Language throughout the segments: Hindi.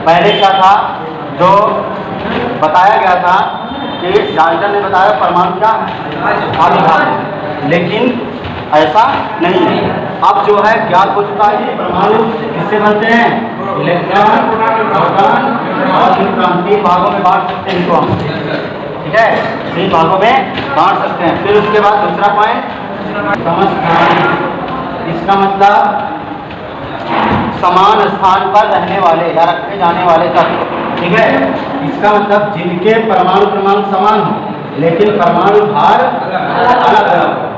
पहले क्या था जो बताया गया था कि डाल्टन ने बताया परमाणु क्या है, अविभाज्य, लेकिन ऐसा नहीं है। अब जो है ज्ञात हो चुका है कि परमाणु किससे बनते हैं, इलेक्ट्रॉन, प्रोटॉन और न्यूट्रॉन, 3 भागों में बांट सकते हैं इनको हम, ठीक है, 3 भागों में बांट सकते हैं। फिर उसके बाद दूसरा पॉइंट समस्थानिक, इसका मतलब समान स्थान पर रहने वाले या रखे जाने वाले तत्व, ठीक है। इसका मतलब जिनके परमाणु क्रमांक समान हो लेकिन परमाणु भार अलग अलग,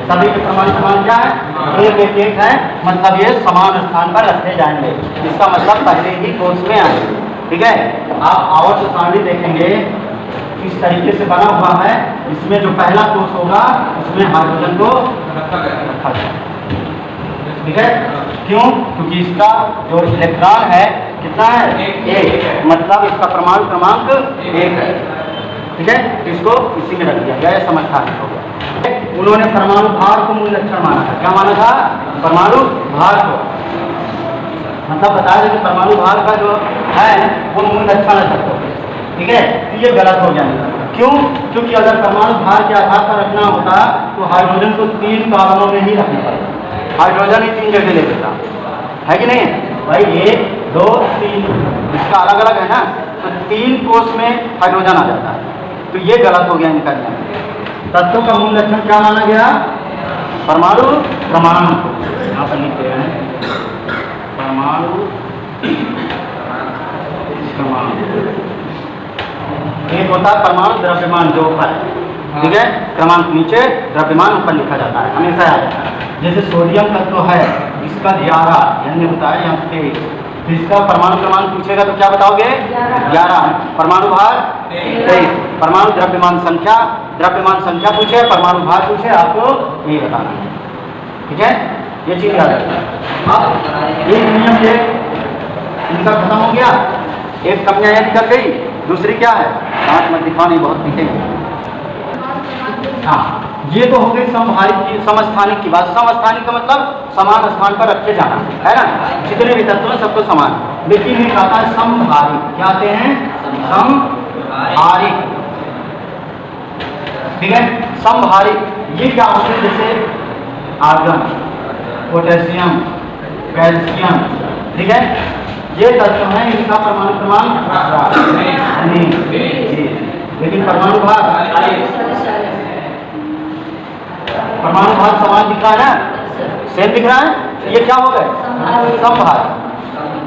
सभी के परमाणु समान क्या है, एक है, मतलब ये समान स्थान पर रखे जाएंगे। इसका मतलब पहले ही कोर्स में आए, ठीक है। आप आवर्त सारणी देखेंगे किस तरीके से बना हुआ है। इसमें जो पहला कोर्स होगा उसमें हाइड्रोजन को रखा जाएगा, ठीक है। क्यों? क्योंकि इसका जो इलेक्ट्रॉन है कितना है, एक, मतलब इसका परमाणु क्रमांक 1 है, ठीक है। इसको इसी में रख दिया गया, यह समझदारी हो गया। उन्होंने परमाणु भार को मूल लक्षण माना था। क्या माना था? परमाणु भार को, मतलब बताया कि परमाणु भार का जो है वो मूल लक्षण है, ठीक है। तो ये गलत हो जाएगा। क्यों? क्योंकि अगर परमाणु भार के आधार पर रखना होता तो हाइड्रोजन को 3 कॉलमों में ही रखना पड़ता। हाइड्रोजन ही 3 जगह ले लेता है कि नहीं भाई, 1 2 3, इसका अलग अलग है ना, तो 3 कोष में हाइड्रोजन आ जाता है। तो ये गलत हो गया इनका नियम। तत्वों का मूल लक्षण क्या माना गया? परमाणु क्रमांक, यहाँ पर लिख रहे हैं परमाणु क्रमांक। एक होता है परमाणु द्रव्यमान जो ऊपर, ठीक है, क्रमांक नीचे, द्रव्यमान ऊपर लिखा जाता है, हमेशा याद रखना है। जैसे सोडियम तत्व है, इसका 11 यानी होता है यहाँ 23, तो इसका परमाणु क्रमांक पूछेगा तो क्या बताओगे? 11। परमाणु भार 23। परमाणु द्रव्यमान संख्या, द्रव्यमान संख्या पूछे, परमाणु भार पूछे, आपको यही बताना है, ठीक है। ये चीज याद रखना। अब एक नियम ये इनका खत्म हो गया, एक कमियां ये निकल गई, दूसरी क्या है, हाथ में दिखानी बहुत दिखेगी। हाँ, ये तो हो गई समभारिक की, समस्थानिक की बात। समस्थानिक का मतलब समान स्थान पर रखे जाना है ना, जितने भी तत्व हैं सबको समान। लेकिन ये कहता है समभारिक, क्या आते हैं? समभारिक, ठीक है। समभारिक ये क्या होते हैं? जैसे आर्गन, पोटेशियम, कैल्शियम, ठीक है, ये तत्व हैं, इनका परमाणु क्रमांक 18, लेकिन परमाणु भार समान दिख रहा है ना, सेम दिख रहा है। ये क्या हो गए? समभार।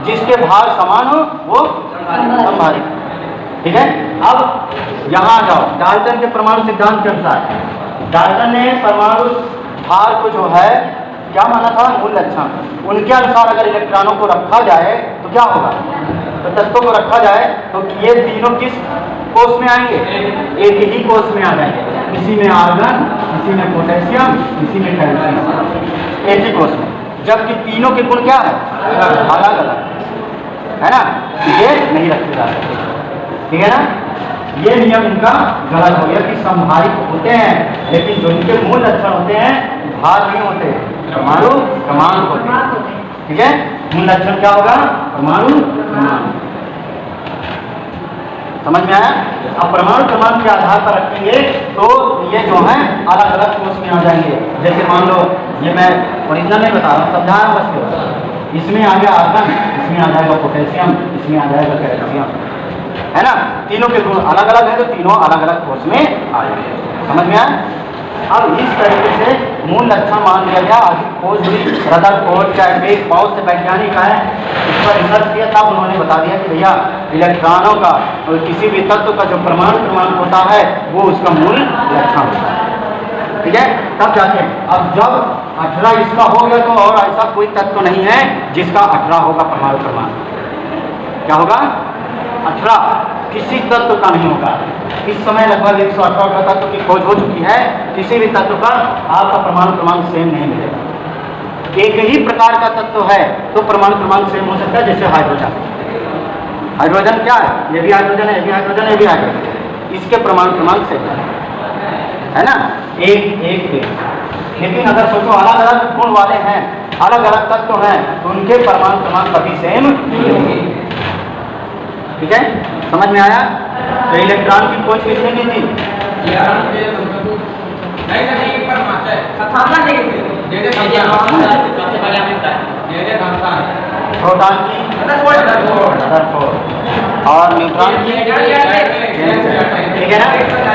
जिसके भार समान हो वो समभारिक, ठीक है। अब यहाँ आ जाओ, डाल्टन के परमाणु सिद्धांत के अनुसार डाल्टन ने परमाणु भार को जो है क्या माना था? मूल लक्षण। उनके अनुसार अगर इलेक्ट्रॉनों को रखा जाए तो क्या होगा? तो तत्वों को रखा जाए तो ये तीनों किस कोष में आएंगे? एक ही कोष में आ जाएंगे। इसी में आर्गन, इसी में पोटेशियम, इसी में कैल्शियम, एक ही कोष में। जबकि तीनों के गुण क्या है? अलग अलग है ना, ये नहीं रखे जा सकते, ठीक है ना। ये नियम इनका गलत हो गया कि समभारिक होते हैं लेकिन जो इनके मूल लक्षण होते हैं भार नहीं होते, परमाणु क्रमांक होते हैं, ठीक है। मूल लक्षण क्या होगा? परमाणु क्रमांक। समझ में आया? अब परमाणु क्रमांक के आधार पर रखेंगे तो ये जो है अलग अलग कोष में आ जाएंगे। जैसे मान लो, ये मैं ओरिजिनल नहीं बता रहा हूँ, समझा रहा हूँ बस। इसमें आ गया आर्गन, इसमें आ जाएगा पोटेशियम, इसमें आ जाएगा कैल्शियम, है ना। तीनों के गुण अलग अलग है तो तीनों अलग अलग कोष में आ जाएंगे। समझ में आया? अब इस तरीके से मूल लक्षण मान लिया गया। आगे खोज हुई, रदरफोर्ड, चैडविक, बहुत से वैज्ञानिक आए, इस पर रिसर्च किया, तब उन्होंने बता दिया कि भैया इलेक्ट्रॉनों का और किसी भी तत्व का जो परमाणु क्रमांक होता है वो उसका मूल लक्षण होता है, ठीक है। तब जाके अब जब 18 इसका हो गया तो और ऐसा कोई तत्व नहीं है जिसका 18 होगा परमाणु क्रमांक। क्या होगा? 18 किसी तत्व का नहीं होगा। इस समय लगभग 118 तत्व की खोज हो चुकी है, किसी भी तत्व का आपका परमाणु क्रमांक सेम नहीं मिलेगा। एक ही प्रकार का तत्व है तो परमाणु क्रमांक सेम हो सकता है, जैसे हाइड्रोजन। हाइड्रोजन क्या है? ये भी हाइड्रोजन है, ये भी हाइड्रोजन है, ये भी हाइड्रोजन। इसके परमाणु क्रमांक सेम है, है ना, एक एक पे। लेकिन अगर सोचो अलग अलग गुण वाले हैं, अलग अलग तत्व हैं, तो उनके परमाणु क्रमांक कभी सेम नहीं होंगे। ठीक है, समझ में आया? तो इलेक्ट्रॉन की खोज किसने की थी? प्रोटॉन की रदरफोर्ड और न्यूट्रॉन की, ठीक है ना।